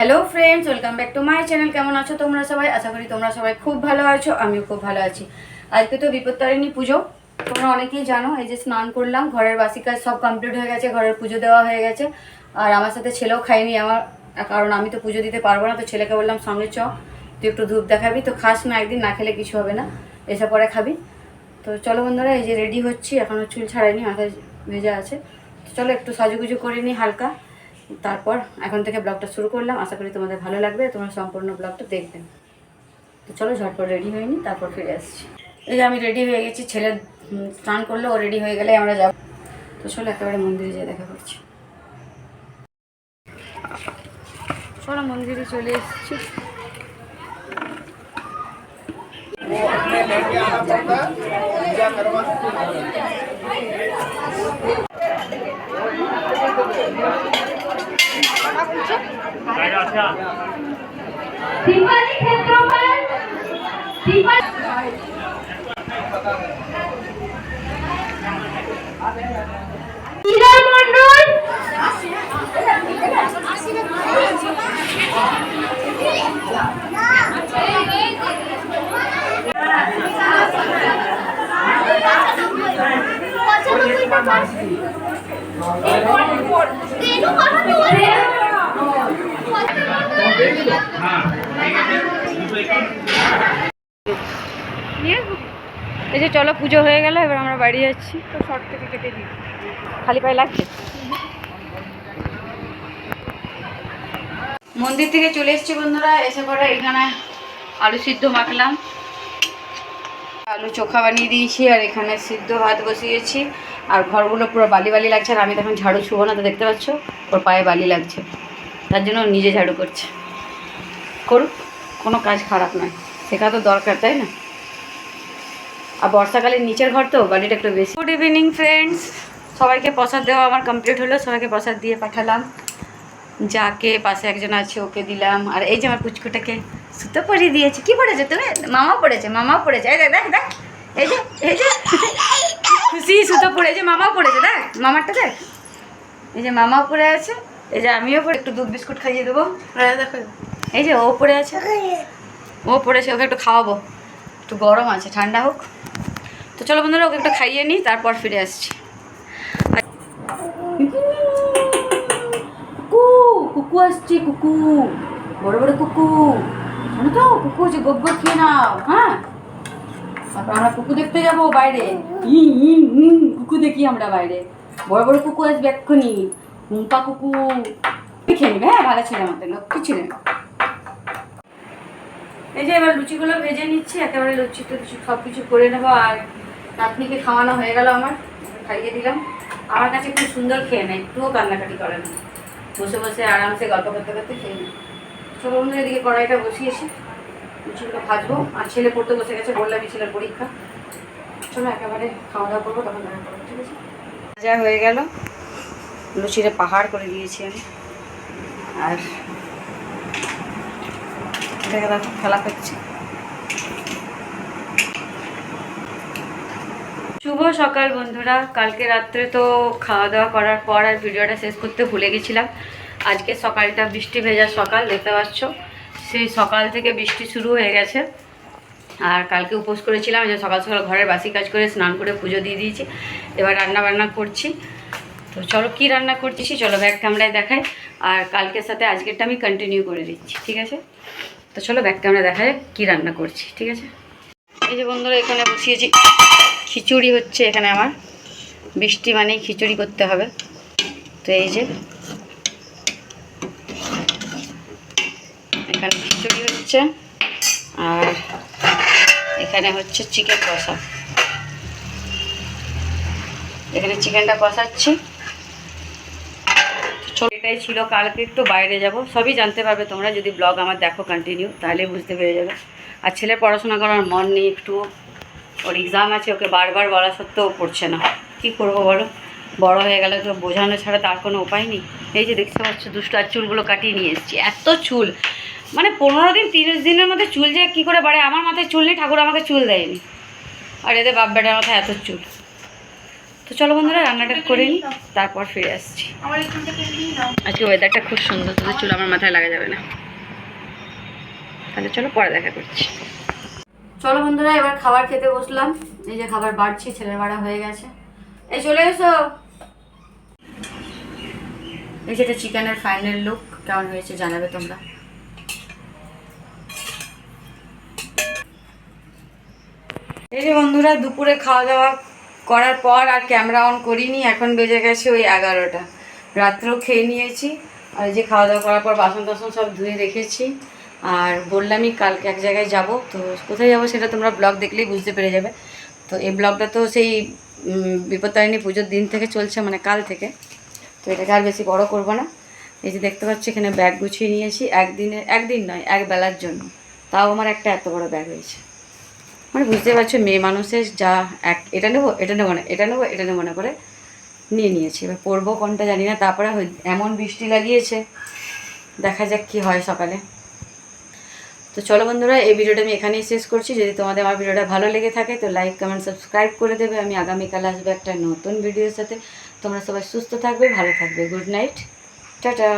Hello friends, welcome back to my channel. কেমন আছো তোমরা সবাই? আশা করি তোমরা সবাই খুব ভালো আছো, আমিও খুব ভালো আছি। আজকে তো বিপত্তারিণী পুজো, তোমরা অনেকেই জানো। এই যে স্নান করলাম, ঘরের বাসি কাজ সব কমপ্লিট হয়ে গেছে, ঘরের পুজো দেওয়া হয়ে গেছে। আর আমার সাথে ছেলেও খায়নি আমার, কারণ আমি তো পুজো দিতে পারবো না। তো ছেলেকে বললাম সঙ্গে চ, তুই একটু ধূপ দেখাবি, তো খাস না, একদিন না খেলে কিছু হবে না, এসে পরে খাবি। তো চলো বন্ধুরা, এই যে রেডি হচ্ছি, এখনও চুল ছাড়াইনি, মাথায় ভেজা আছে। তো চলো একটু সাজুগুজু করে নিই হালকা, তারপর এখন থেকে ব্লগটা শুরু করলাম। আশা করি তোমাদের ভালো লাগবে, তোমরা সম্পূর্ণ ব্লগটা দেখবেন। তো চলো ঝটপট রেডি হয়ে নিই, তারপর ফিরে আসছি। এই যে আমি রেডি হয়ে গেছি, ছেলে স্নান করলো, ও রেডি হয়ে গেলে আমরা যাবো। তো চলো একেবারে মন্দিরে যেয়ে দেখা করছি। চলো মন্দিরে চলে এসেছি। এই যে চলো, পুজো হয়ে গেল, এবার আমরা বাড়ি যাচ্ছি। তো শর্ট থেকে কেটে দিই, খালি পায়ে লাগছে। মন্দির থেকে চলে এসেছি বন্ধুরা, এসে পরে এখানে আলু সিদ্ধ মাখলাম, আলু চোখা বানিয়ে দিয়েছি, আর এখানে সিদ্ধ ভাত বসিয়েছি। আর ঘরগুলো পুরো বালি বালি লাগছে, আর আমি তখন ঝাড়ু ছুবো না, তো দেখতে পাচ্ছ ওর পায়ে বালি লাগছে, তার জন্য নিজে ঝাড়ু করছে। করুক, কোনো কাজ খারাপ নয়, শেখা তো দরকার, তাই না? আর বর্ষাকালে নিচের ঘর তো বালিটা একটু বেশি। গুড ইভিনিং ফ্রেন্ডস, সবাইকে প্রসাদ দেওয়া আমার কমপ্লিট হলো, সবাইকে প্রসাদ দিয়ে পাঠালাম। যাকে পাশে একজন আছে ওকে দিলাম। আর এই যে আমার পুচকুটাকে সুতো পরিয়ে দিয়েছি। কি পড়েছে তুমি? মামাও পড়েছে, মামাও পড়েছে। এই দেখ দেখ দেখ, এই যে এই যে খুশি সুতো পড়েছে, মামাও পড়েছে, দেখ মামারটা দেখ, এই যে মামাও পড়ে আছে। এই যে আমিও পড়ে, একটু দুধ বিস্কুট খাইয়ে দেবো। দেখো এই যে ও পড়ে আছে, ও পড়েছে, ওকে একটু খাওয়াবো, একটু গরম আছে, ঠান্ডা হোক। তো চলো বন্ধুরা, ওকে একটু খাইয়ে নিই, তারপর ফিরে আসছি। কুকু কুকু আসছে, কুকু, বড় বড় কুকু, শোনো তো, কুকু যে গোবর খেয়ে নাও। হ্যাঁ, তারপর আমরা কুকু দেখতে যাবো বাইরে। কুকু দেখি আমরা বাইরে, বড় বড় কুকু আসবে এক্ষুনি, হুম্পা কুকু খেয়ে নেবে। হ্যাঁ, ভালো ছিল আমাদের, লক্ষ্মী ছিলেন। এই যে এবার লুচিগুলো ভেজে নিচ্ছি, একেবারে লুচি টুচি সব কিছু করে নেবো। আর নাতনিকে খাওয়ানো হয়ে গেল আমার, খাইয়ে দিলাম। আমার কাছে খুব সুন্দর খেয়ে নেয়, একটুও কান্নাকাটি করে না, বসে বসে আরামসে গল্প করতে করতে খেয়ে নেয়। ছোটো বন্ধু এদিকে কড়াইটা বসিয়েছি, লুচিগুলো ভাজবো। আর ছেলে পড়তে বসে গেছে, বললামই ছেলের পরীক্ষা। চলো একেবারে খাওয়া দাওয়া করবো, তখন দেখা করবো, ঠিক আছে? ভাজা হয়ে গেল, লুচিটা পাহাড় করে দিয়েছি আমি। আর দেখো খেলা করছি। শুভ সকাল বন্ধুরা। কালকে রাত্রে তো খাওয়া দাওয়া করার পর আর ভিডিওটা শেষ করতে ভুলে গেছিলাম। আজকে সকালটা বৃষ্টি ভেজা সকাল, দেখতে পাচ্ছ, সেই সকাল থেকে বৃষ্টি শুরু হয়ে গেছে। আর কালকে উপোস করেছিলাম, যে সকাল সকাল ঘরের বাসি কাজ করে স্নান করে পুজো দিয়ে দিয়েছি। এবার রান্না বান্না করছি। তো চলো কী রান্না করছি চলো ব্যাক ক্যামেরায় দেখাই, আর কালকের সাথে আজকেরটা আমি কন্টিনিউ করে দিচ্ছি, ঠিক আছে? তো চলো ব্যাক ক্যামেরা দেখায় কী রান্না করছি, ঠিক আছে? এই যে বন্ধুরা, এখানে বসিয়েছি খিচুড়ি হচ্ছে। এখানে আমার বৃষ্টি মানেই খিচুড়ি করতে হবে। তো এই যে এখানে খিচুড়ি হচ্ছে, আর এখানে হচ্ছে চিকেন কষা। এখানে চিকেনটা কষাচ্ছি। এটাই ছিল, কালকে একটু বাইরে যাব, সবই জানতে পারবে তোমরা যদি ব্লগ আমার দেখো কন্টিনিউ, তাহলে বুঝতে পেরে যাবে। আর ছেলের পড়াশোনা করার মন নেই একটু, ওর এক্সাম আছে, ওকে বারবার বলা সত্ত্বেও পড়ছে না। কী করবো বলো, বড় হয়ে গেলে তো বোঝানো ছাড়া তার কোনো উপায় নেই। এই যে দেখতে পাচ্ছ দুষ্ট, আর চুলগুলো কাটিয়ে নিয়ে এসেছি। এত চুল, মানে 15 দিন 30 দিনের মধ্যে চুল যে কী করে বাড়ে। আমার মাথায় চুল নেই, ঠাকুর আমাকে চুল দেয়নি, আর এদের বাপ বেটার মাথায় এত চুল। তো চলো বন্ধুরা রান্নাটা করে নিই, তারপর ফিরে আসছি। আজকে ওয়েদারটা খুব সুন্দর, তোদের চুল আমার মাথায় লাগা যাবে না। তাহলে চলো পরে দেখা করছি। চলো বন্ধুরা এবার খাবার খেতে বসলাম। এই যে খাবার বাড়ছি, ছেলের বাড়া হয়ে গেছে। এই চলে এসো। এই যেটা চিকেনের ফাইনাল লুক, কেমন হয়েছে জানাবে তোমরা। এই যে বন্ধুরা দুপুরে খাওয়া দাওয়া করার পর আর ক্যামেরা অন করিনি, এখন বেজে গেছে ওই 11টা। রাত্রেও খেয়ে নিয়েছি, আর এই যে খাওয়া দাওয়া করার পর বাসন টাসন সব ধুয়ে রেখেছি। আর বললামই কালকে এক জায়গায় যাব, তো কোথায় যাব সেটা তোমরা ব্লগ দেখলেই বুঝতে পেরে যাবে। তো এই ব্লগটা তো সেই বিপত্তারিণী পুজোর দিন থেকে চলছে, মানে কাল থেকে। তো এটাকে আর বেশি বড় করবো না। এই যে দেখতে পাচ্ছি এখানে ব্যাগ গুছিয়ে নিয়েছি, একদিন নয় এক বেলার জন্য। তাও আমার একটা এত বড় ব্যাগ হয়েছে, মানে বুঝতে পারছো মেয়ে মানুষের যা এটা নেবো এটা নেবো না, এটা নেবো এটা নেবো না করে নিয়ে নিয়েছি। এবার পরবো কোনটা জানি না। তারপরে এমন বৃষ্টি লাগিয়েছে, দেখা যাক কি হয় সকালে। তো চলো বন্ধুরা এই ভিডিওটা আমি এখানেই শেষ করছি। যদি তোমাদের আমার ভিডিওটা ভালো লেগে থাকে তো লাইক কমেন্ট সাবস্ক্রাইব করে দেবে। আমি আগামীকাল আসবো একটা নতুন ভিডিওর সাথে। তোমরা সবাই সুস্থ থাকবে, ভালো থাকবে। Good night, tata.